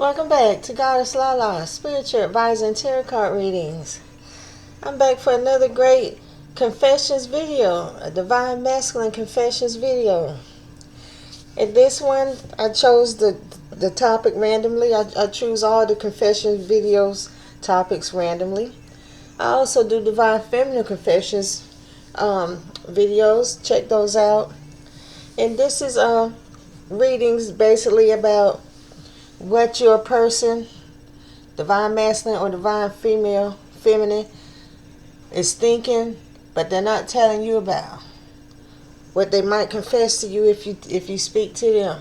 Welcome back to Goddess LaLa Spiritual Advisor and Tarot Card Readings. I'm back for another great confessions video, a Divine Masculine confessions video. In this one, I chose the topic randomly. I choose all the confessions videos topics randomly. I also do Divine Feminine confessions videos. Check those out. And this is readings basically about what your person, divine masculine or divine feminine, is thinking, but they're not telling you about. What they might confess to you if you speak to them,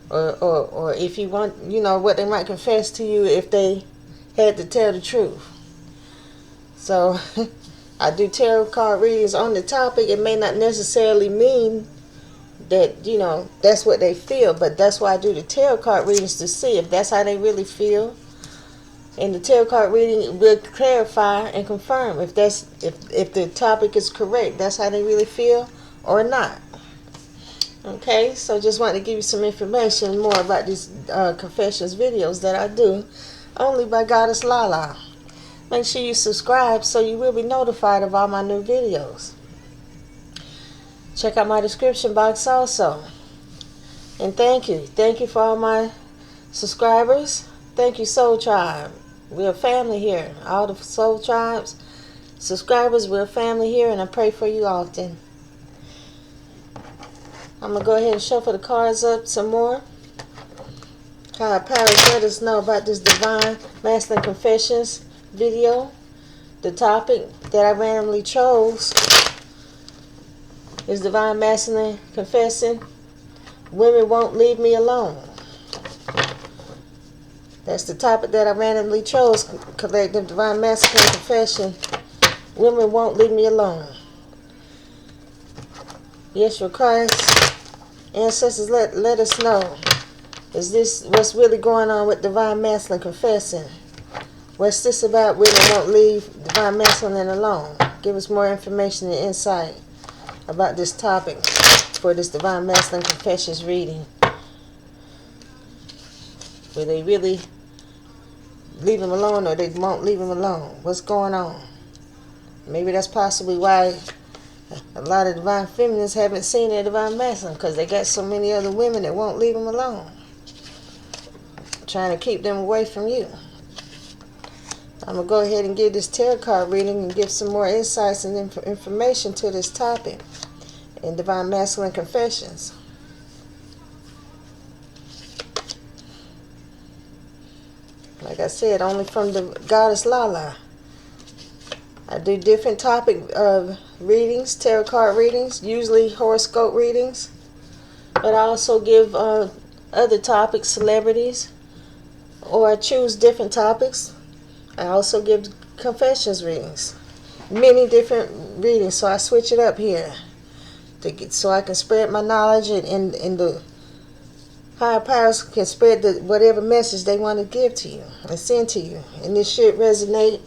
or if you want, what they might confess to you if they had to tell the truth. So I do tarot card readings on the topic. It may not necessarily mean that that's what they feel, but that's why I do the tarot card readings, to see if that's how they really feel. And the tarot card reading will clarify and confirm if the topic is correct, that's how they really feel or not. Okay, so just want to give you some information more about these confessions videos that I do only by Goddess LaLa. Make sure you subscribe so you will be notified of all my new videos. Check out my description box also. And thank you for all my subscribers. Thank you, Soul Tribe. We're a family here. All the Soul Tribes subscribers, we're a family here, and I pray for you often. I'm going to go ahead and shuffle the cards up some more. Higher powers let us know about this Divine Masculine Confessions video. The topic that I randomly chose is Divine Masculine confessing, women won't leave me alone. That's the topic that I randomly chose. Collective Divine Masculine confession, women won't leave me alone. Yeshua Christ, ancestors, let us know. Is this what's really going on with Divine Masculine confessing? What's this about? Women won't leave Divine Masculine alone. Give us more information and insight about this topic for this Divine Masculine confessions reading. Will they really leave him alone, or they won't leave him alone? What's going on? Maybe that's possibly why a lot of Divine Feminines haven't seen their Divine Masculine, because they got so many other women that won't leave them alone, trying to keep them away from you. I'm going to go ahead and give this tarot card reading and give some more insights and information to this topic in Divine Masculine confessions. Like I said, only from the Goddess LaLa. I do different topic readings, tarot card readings, usually horoscope readings. But I also give other topics, celebrities, or I choose different topics. I also give confessions readings, many different readings, so I switch it up here so I can spread my knowledge, and the higher powers can spread whatever message they want to give to you and send to you. And this should resonate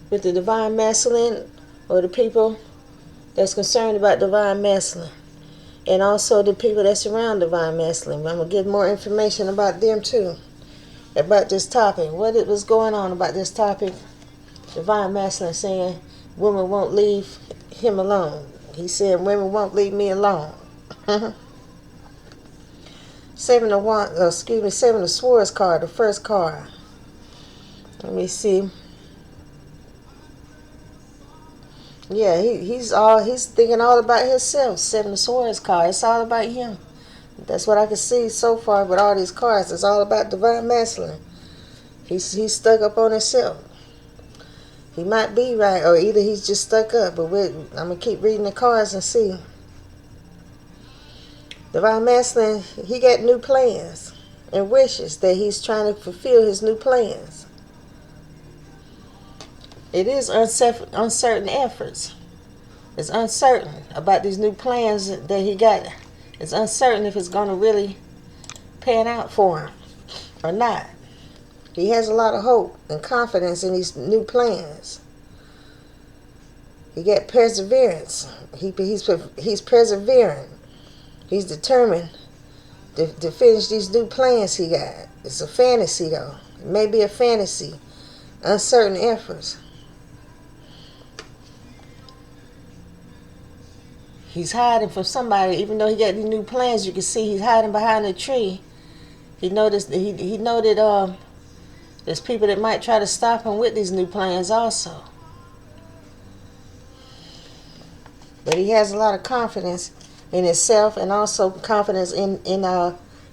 with the Divine Masculine, or the people that's concerned about Divine Masculine, and also the people that surround Divine Masculine. I'm going to give more information about them too, about this topic. What it was going on about this topic. Divine Masculine saying women won't leave him alone. He said women won't leave me alone. Seven of Swords card, the first card. Let me see. Yeah, he's thinking all about himself. Seven of Swords card. It's all about him. That's what I can see so far with all these cards. It's all about Divine Masculine. He's stuck up on himself. He might be right, or either he's just stuck up. But I'm going to keep reading the cards and see. Divine Masculine, he got new plans and wishes that he's trying to fulfill his new plans. It is uncertain efforts. It's uncertain about these new plans that he got. It's uncertain if it's going to really pan out for him or not. He has a lot of hope and confidence in these new plans. He got perseverance. He's persevering. He's determined to finish these new plans he got. It's a fantasy though. It may be a fantasy. Uncertain efforts. He's hiding from somebody, even though he got these new plans. You can see he's hiding behind a tree. He noticed that he know that there's people that might try to stop him with these new plans also. But he has a lot of confidence in himself and also confidence in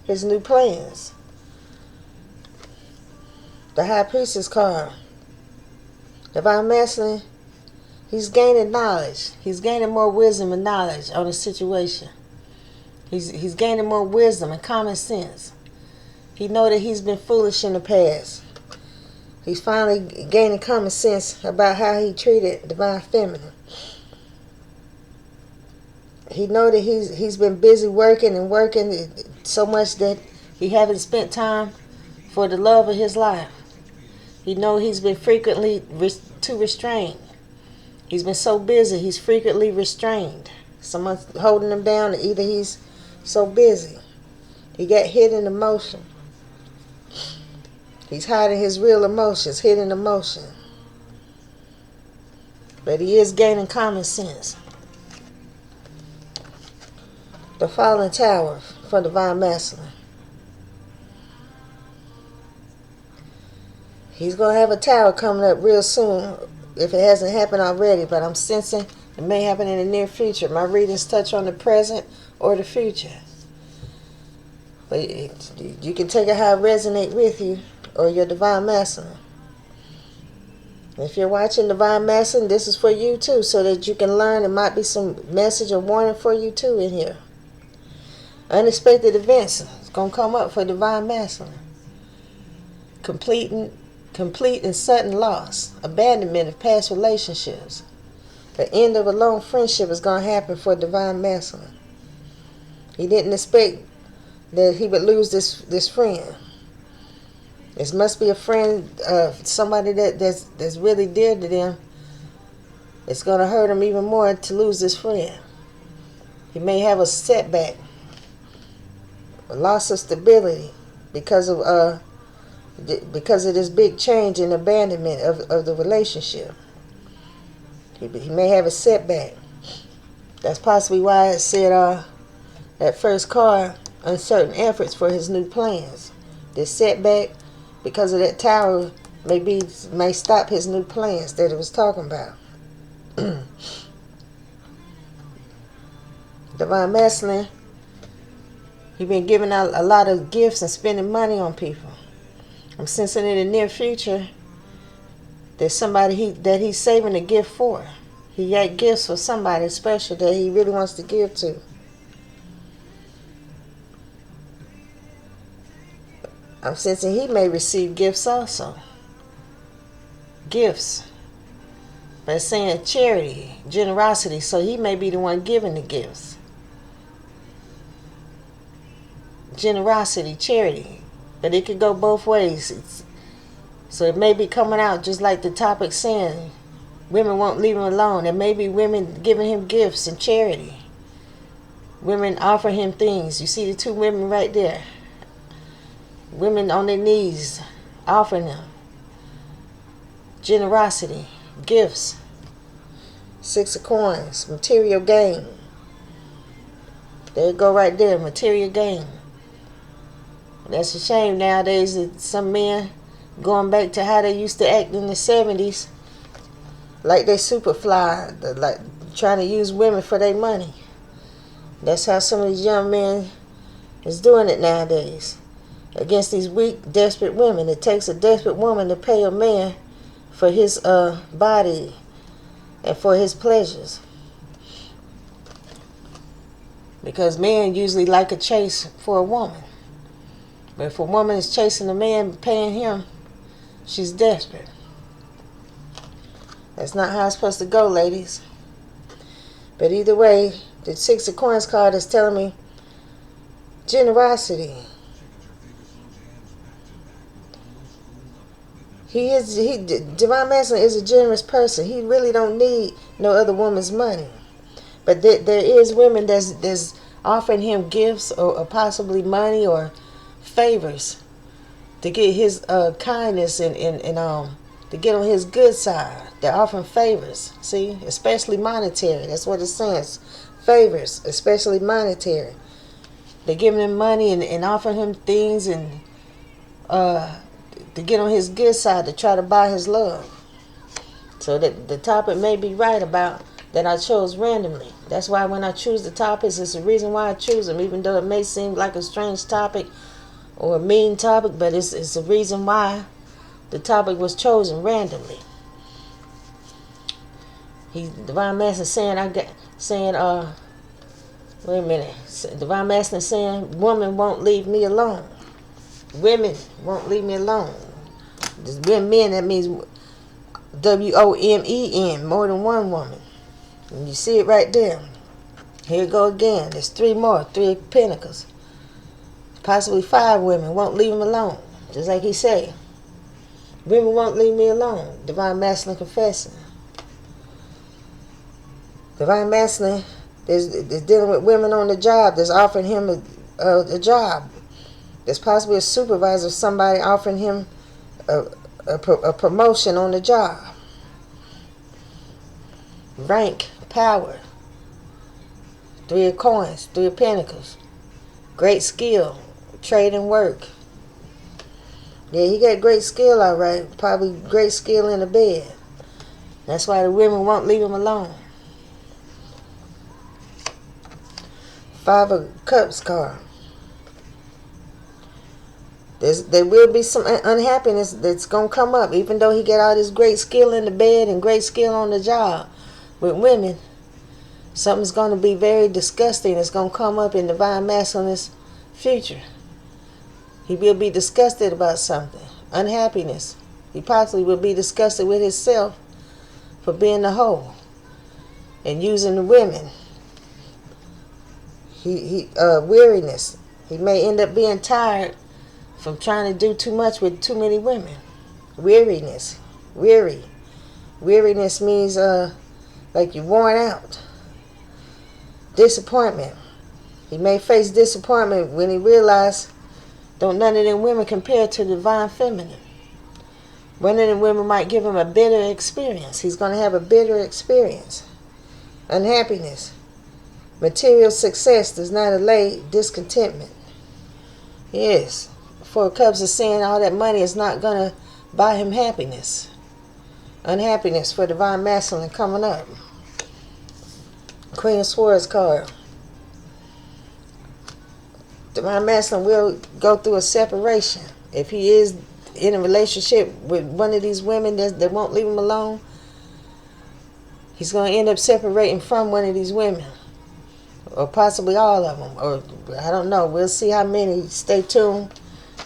his new plans. The High Priestess card. Divine Masculine, he's gaining knowledge. He's gaining more wisdom and knowledge on the situation. He's gaining more wisdom and common sense. He know that he's been foolish in the past. He's finally gaining common sense about how he treated Divine Feminine. He know that he's been busy working and working so much that he haven't spent time for the love of his life. He know he's been frequently too restrained. He's been so busy, he's frequently restrained. Someone's holding him down, either he's so busy. He got hidden emotion. He's hiding his real emotions, hidden emotion. But he is gaining common sense. The Fallen Tower for Divine Masculine. He's going to have a tower coming up real soon, if it hasn't happened already, but I'm sensing it may happen in the near future. My readings touch on the present or the future. But you can take it how it resonates with you or your Divine Masculine. If you're watching Divine Masculine, this is for you too, so that you can learn. There might be some message or warning for you too in here. Unexpected events is going to come up for Divine Masculine. Complete and sudden loss, abandonment of past relationships. The end of a long friendship is going to happen for Divine Masculine. He didn't expect that he would lose this friend. This must be a friend of somebody that's really dear to them. It's going to hurt him even more to lose this friend. He may have a setback, a loss of stability because of this big change and abandonment of the relationship. He may have a setback. That's possibly why it said that first card, uncertain efforts for his new plans. This setback, because of that tower, may stop his new plans that it was talking about. Divine Masculine, he been giving out a lot of gifts and spending money on people. I'm sensing in the near future there's somebody that he's saving a gift for. He got gifts for somebody special that he really wants to give to. I'm sensing he may receive gifts also. Gifts. But it's saying charity, generosity, so he may be the one giving the gifts. Generosity, charity. But it could go both ways. So it may be coming out just like the topic saying, women won't leave him alone. There may be women giving him gifts and charity. Women offer him things. You see the two women right there. Women on their knees offering him generosity, gifts. 6 of Coins, material gain. There you go right there, material gain. That's a shame nowadays that some men going back to how they used to act in the 70s, like they superfly, like trying to use women for their money. That's how some of these young men is doing it nowadays. Against these weak, desperate women. It takes a desperate woman to pay a man for his body and for his pleasures. Because men usually like a chase for a woman. But if a woman is chasing a man, paying him, she's desperate. That's not how it's supposed to go, ladies. But either way, the 6 of Coins card is telling me generosity. Divine Masculine is a generous person. He really don't need no other woman's money. But there is women that's offering him gifts or possibly money or favors to get his kindness and to get on his good side. They're offering favors, see, especially monetary. That's what it says. Favors, especially monetary. They're giving him money and offering him things and to get on his good side, to try to buy his love. So that the topic may be right about that I chose randomly. That's why when I choose the topics, it's the reason why I choose them, even though it may seem like a strange topic or a mean topic, but it's the reason why the topic was chosen randomly. Divine Master saying, wait a minute. Divine Master saying, women won't leave me alone. Women won't leave me alone. There's been men, that means WOMEN, more than one woman. And you see it right there. Here it go again. There's three more, 3 of Pentacles. Possibly 5 women won't leave him alone. Just like he said. Women won't leave me alone. Divine Masculine confessing. Divine Masculine is dealing with women on the job that's offering him a job. There's possibly a supervisor, somebody offering him a promotion on the job. Rank, power. 3 of Coins, 3 of Pentacles. Great skill, trade and work. Yeah, he got great skill, all right. Probably great skill in the bed. That's why the women won't leave him alone. 5 of Cups card. There will be some unhappiness that's going to come up, even though he got all this great skill in the bed and great skill on the job. With women, something's going to be very disgusting that's going to come up in Divine Masculine's future. He will be disgusted about something. Unhappiness. He possibly will be disgusted with himself for being the hoe and using the women. Weariness. He may end up being tired from trying to do too much with too many women. Weariness. Weary. Weariness means like you're worn out. Disappointment. He may face disappointment when he realizes don't none of them women compare to the Divine Feminine. One of them women might give him a bitter experience. He's going to have a bitter experience. Unhappiness. Material success does not allay discontentment. Yes. 4 of Cups is saying all that money is not going to buy him happiness. Unhappiness for Divine Masculine coming up. Queen of Swords card. Divine Masculine will go through a separation. If he is in a relationship with one of these women that won't leave him alone, he's going to end up separating from one of these women. Or possibly all of them. Or I don't know. We'll see how many. Stay tuned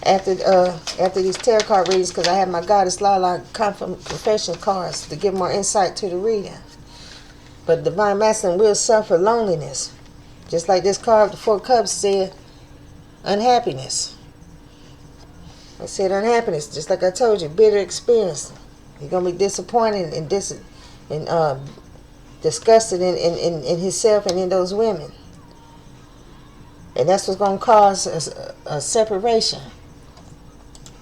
after these tarot card readings, because I have my Goddess LaLa confession cards to give more insight to the reading. But Divine Masculine will suffer loneliness. Just like this card, the 4 Cups said, unhappiness. I said unhappiness, just like I told you, bitter experience. You're going to be disappointed and disgusted in himself and in those women. And that's what's going to cause a separation.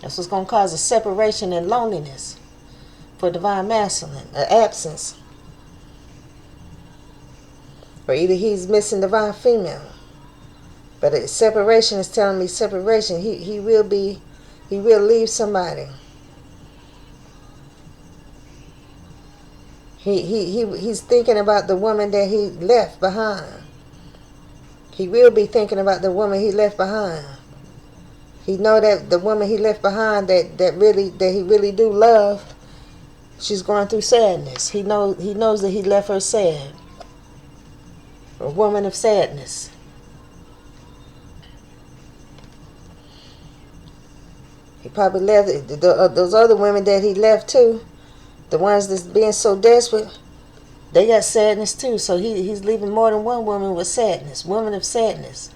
That's what's going to cause a separation and loneliness for Divine Masculine, an absence. Or either he's missing Divine Female. But a separation is telling me separation. He will leave somebody. He's thinking about the woman that he left behind. He will be thinking about the woman he left behind. He know that the woman he left behind that he really do love, she's going through sadness. He knows that he left her sad. A woman of sadness. He probably left those other women that he left too. The ones that's being so desperate, they got sadness too. So he's leaving more than one woman with sadness. Woman of sadness.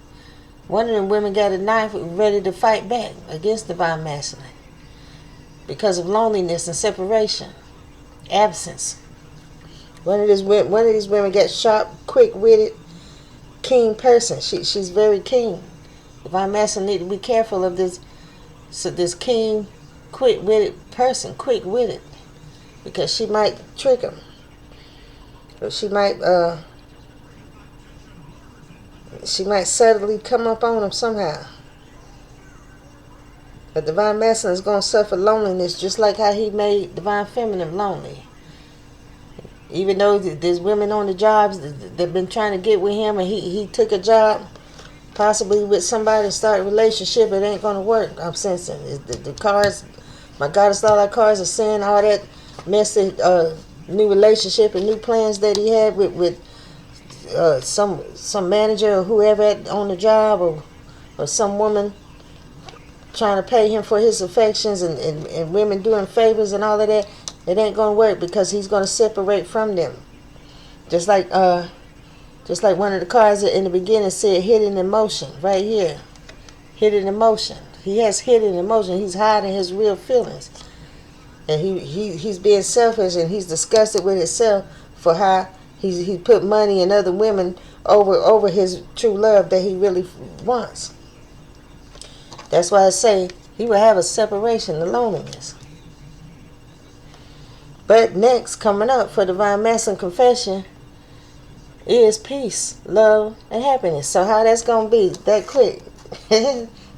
One of them women got a knife ready to fight back against Divine Masculine because of loneliness and separation, absence. One of these women got sharp, quick-witted, keen person. She's very keen. Divine Masculine need to be careful of this. So this keen, quick-witted person, quick-witted, because she might trick him. Or she might subtly come up on him somehow. But Divine Masculine is going to suffer loneliness just like how he made Divine Feminine lonely. Even though there's women on the jobs that been trying to get with him, and he took a job, possibly with somebody to start a relationship, it ain't going to work. I'm sensing. The cards, my goddess LaLa cards are saying all that messy new relationship and new plans that he had with some manager or whoever on the job, or some woman trying to pay him for his affections, and women doing favors and all of that. It ain't going to work because he's going to separate from them. Just like one of the cards in the beginning said, hidden emotion, right here. Hidden emotion. He has hidden emotion. He's hiding his real feelings. And he's being selfish, and he's disgusted with himself for how he put money and other women over his true love that he really wants. That's why I say he will have a separation, the loneliness. But next, coming up for Divine Masculine Confession, is peace, love, and happiness. So how that's going to be that quick?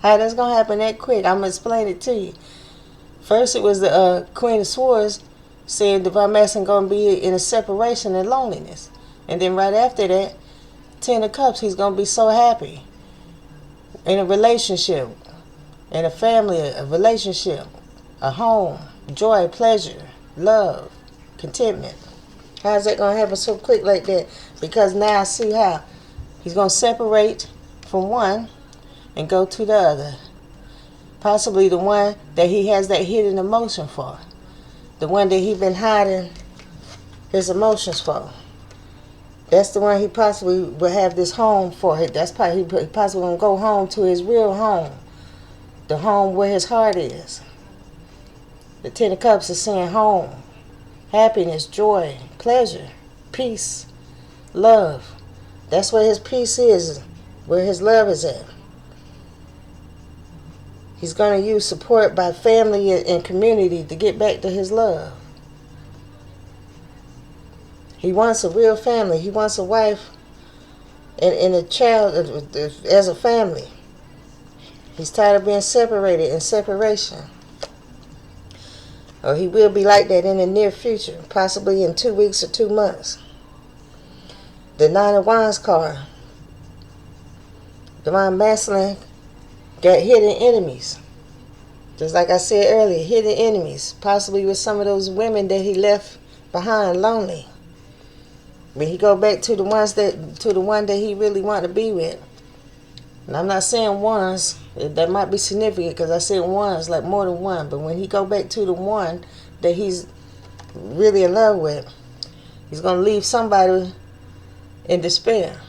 How that's going to happen that quick? I'm going to explain it to you. First, it was the Queen of Swords saying Divine Masculine going to be in a separation and loneliness. And then right after that, Ten of Cups, he's going to be so happy. In a relationship, in a family, a relationship, a home, joy, pleasure, love, contentment. How is that going to happen so quick like that? Because now I see how he's going to separate from one and go to the other. Possibly the one that he has that hidden emotion for. The one that he's been hiding his emotions for. That's the one he possibly will have this home for. That's probably he possibly going to go home to his real home. The home where his heart is. The Ten of Cups is saying home, happiness, joy, pleasure, peace, love. That's where his peace is, where his love is at. He's going to use support by family and community to get back to his love. He wants a real family. He wants a wife and a child as a family. He's tired of being separated in separation. Or he will be like that in the near future, possibly in 2 weeks or 2 months. The Nine of Wands card. Divine Masculine got hidden enemies. Just like I said earlier, hidden enemies. Possibly with some of those women that he left behind lonely. When he go back to the one that he really want to be with. And I'm not saying ones, that might be significant because I said ones, like more than one. But when he go back to the one that he's really in love with, he's going to leave somebody in despair.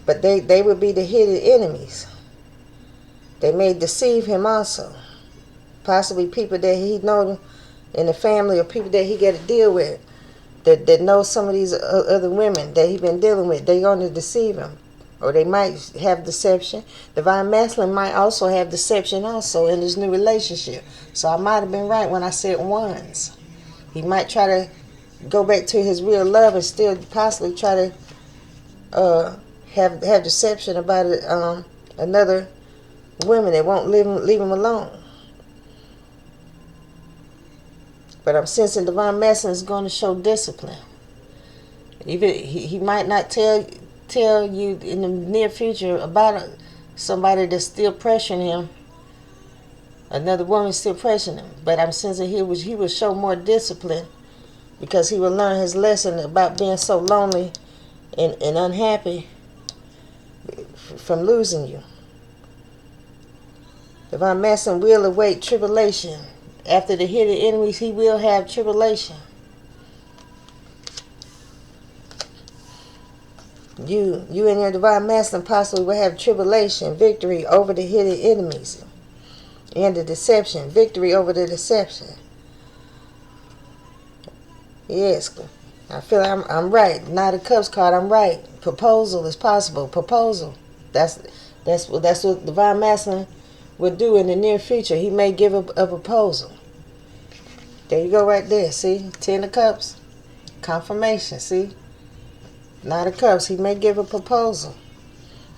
But they would be the hidden enemies. They may deceive him also. Possibly people that he know in the family or people that he got to deal with that know some of these other women that he been dealing with. They're going to deceive him. Or they might have deception. Divine Masculine might also have deception also in this new relationship. So I might have been right when I said ones. He might try to go back to his real love and still possibly try to have deception about another woman that won't leave him alone. But I'm sensing Divine Masculine is going to show discipline. Even he might not tell you in the near future about somebody that's still pressuring him. Another woman still pressuring him. But I'm sensing he will show more discipline because he will learn his lesson about being so lonely and unhappy from losing you. Divine Masculine will await tribulation. After the hidden enemies, he will have tribulation. You and your Divine Masculine possibly will have tribulation, victory over the hidden enemies, and the deception, victory over the deception. Yes, I feel like I'm right. Knight of Cups card, I'm right. Proposal is possible. Proposal. That's what Divine Masculine will do in the near future. He may give a proposal. There you go right there. See? 10 of Cups. Confirmation. See? Knight of Cups. He may give a proposal.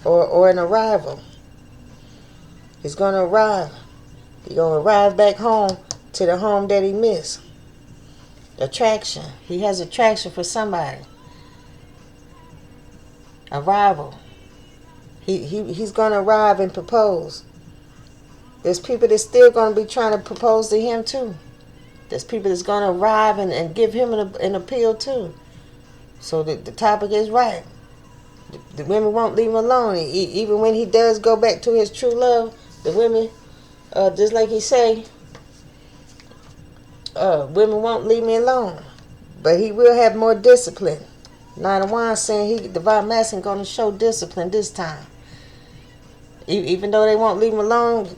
Or an arrival. He's going to arrive. He's going to arrive back home to the home that he missed. Attraction. He has attraction for somebody. Arrival. He's going to arrive and propose. There's people that's still going to be trying to propose to him too. There's people that's going to arrive and give him an appeal too. So the topic is right. The women won't leave him alone. Even when he does go back to his true love, the women, just like he say, women won't leave me alone. But he will have more discipline. Nine of Wands saying Divine Masculine going to show discipline this time. Even though they won't leave him alone,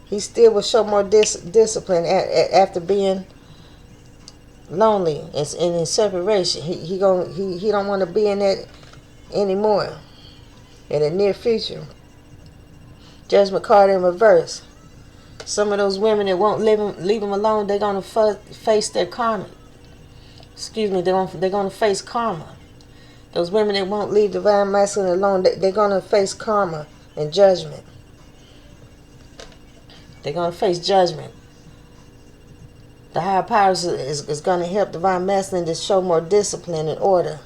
he still will show more discipline after being lonely and in separation. He don't want to be in that anymore in the near future. Judgment card in reverse. Some of those women that won't leave him alone, they're going to face their karma. Excuse me, they're going to face karma. Those women that won't leave Divine Masculine alone, they're going to face karma and judgment. They're going to face judgment. The higher powers is going to help Divine Masculine to show more discipline and order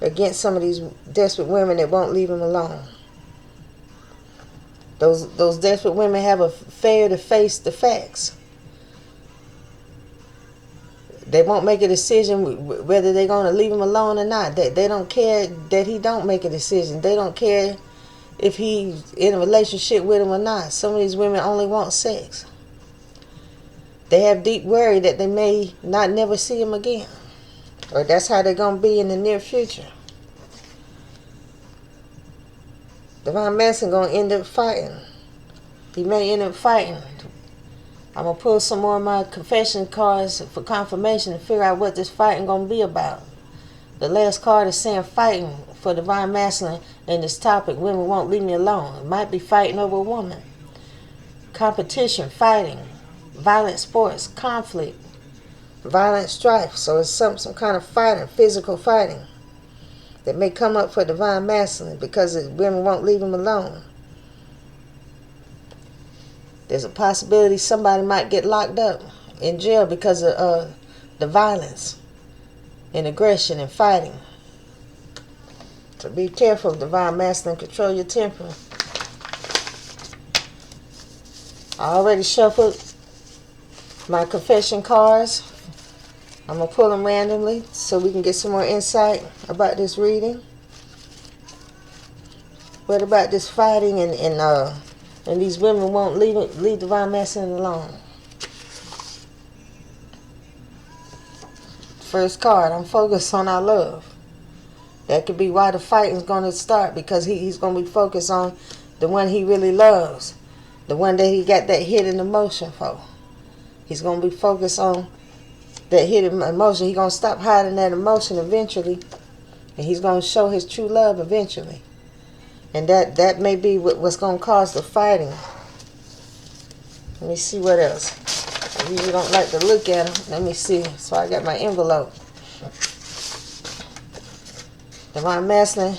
against some of these desperate women that won't leave him alone. Those desperate women have a failure to face the facts. They won't make a decision whether they're going to leave him alone or not. They don't care that he don't make a decision. They don't care if he's in a relationship with him or not. Some of these women only want sex. They have deep worry that they may not never see him again. Or that's how they're going to be in the near future. Divine Masculine going to end up fighting. He may end up fighting. I'm going to pull some more of my confession cards for confirmation and figure out what this fighting going to be about. The last card is saying fighting for Divine Masculine in this topic. Women won't leave me alone. It might be fighting over a woman. Competition, fighting, violent sports, conflict, violent strife. So it's some kind of fighting, physical fighting that may come up for Divine Masculine because women won't leave him alone. There's a possibility somebody might get locked up in jail because of the violence and aggression and fighting. So be careful, Divine Masculine. Control your temper. I already shuffled my confession cards. I'm going to pull them randomly so we can get some more insight about this reading. What about this fighting and these women won't leave Divine Masculine alone? First card, I'm focused on our love. That could be why the fighting's going to start, because he's going to be focused on the one he really loves. The one that he got that hidden emotion for. He's going to be focused on that hidden emotion. He's going to stop hiding that emotion eventually. And he's going to show his true love eventually. And that may be what's going to cause the fighting. Let me see what else. I usually don't like to look at them. Let me see. So I got my envelope. Divine Masculine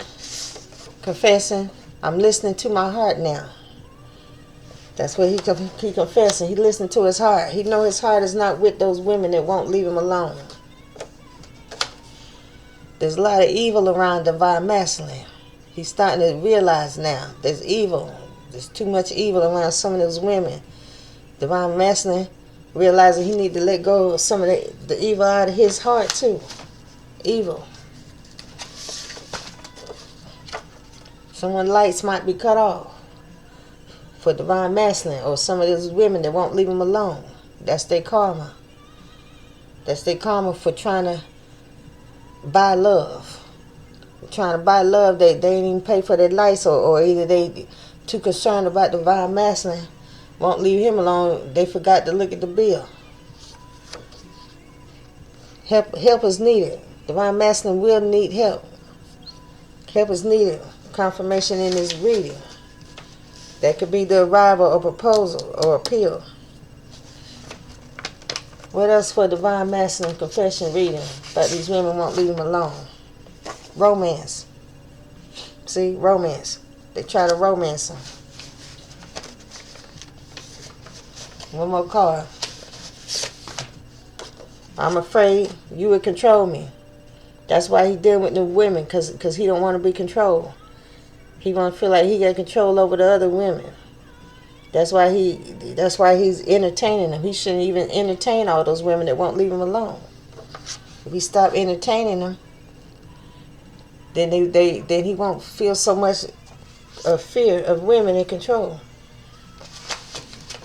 confessing, I'm listening to my heart now. That's what he confessing. He listening to his heart. He know his heart is not with those women that won't leave him alone. There's a lot of evil around Divine Masculine. He's starting to realize now there's evil. There's too much evil around some of those women. Divine Masculine realizing he need to let go of some of the evil out of his heart too. Evil. Someone's lights might be cut off for Divine Masculine, or some of those women that won't leave him alone. That's their karma. That's their karma for trying to buy love. Trying to buy love, they ain't even pay for their lights, or either they too concerned about Divine Masculine, won't leave him alone, they forgot to look at the bill. Help is needed. Divine Masculine will need help. Help is needed. Confirmation in this reading. That could be the arrival or proposal or appeal. What else for Divine Masculine confession reading? But these women won't leave them alone. Romance. See, romance. They try to romance him. One more card. I'm afraid you would control me. That's why he dealing with the women, because he don't want to be controlled. He want to feel like he got control over the other women. That's why he's entertaining them. He shouldn't even entertain all those women that won't leave him alone. If he stop entertaining them, then he won't feel so much of fear of women in control.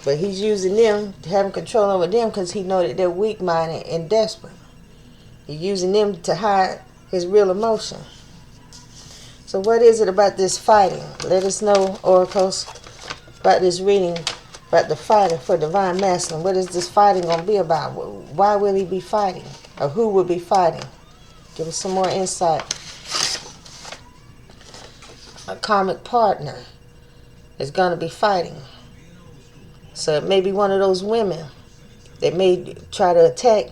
But he's using them, having control over them, because he knows that they're weak-minded and desperate. He's using them to hide his real emotion. So what is it about this fighting? Let us know, oracles, about this reading, about the fighting for Divine Masculine. What is this fighting going to be about? Why will he be fighting? Or who will be fighting? Give us some more insight. A karmic partner is going to be fighting. So it may be one of those women that may try to attack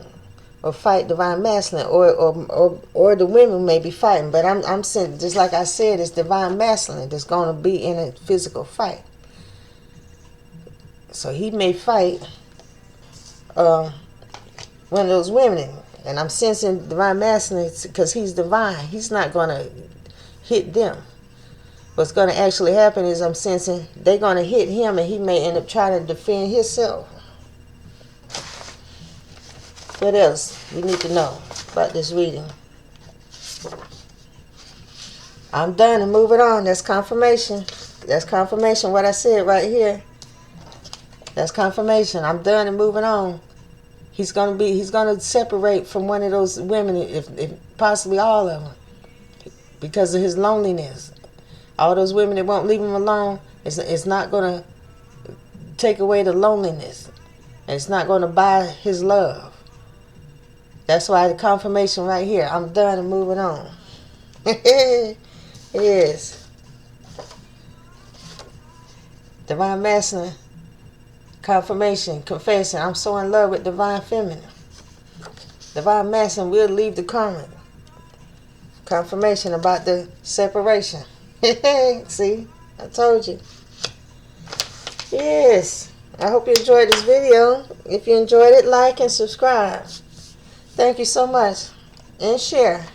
or fight Divine Masculine, or the women may be fighting. But I'm saying, just like I said, it's Divine Masculine that's going to be in a physical fight. So he may fight one of those women, and I'm sensing Divine Masculine because he's divine. He's not going to hit them. What's going to actually happen is I'm sensing they're going to hit him, and he may end up trying to defend himself. What else we need to know about this reading? I'm done and moving on. That's confirmation. That's confirmation. What I said right here. That's confirmation. I'm done and moving on. He's gonna separate from one of those women, if possibly all of them, because of his loneliness. All those women that won't leave him alone, it's not gonna take away the loneliness, and it's not gonna buy his love. That's why the confirmation right here. I'm done and moving on. Yes. Divine Masculine. Confirmation. Confession. I'm so in love with Divine Feminine. Divine Masculine will leave the karmic. Confirmation about the separation. See? I told you. Yes. I hope you enjoyed this video. If you enjoyed it, like and subscribe. Thank you so much. And share.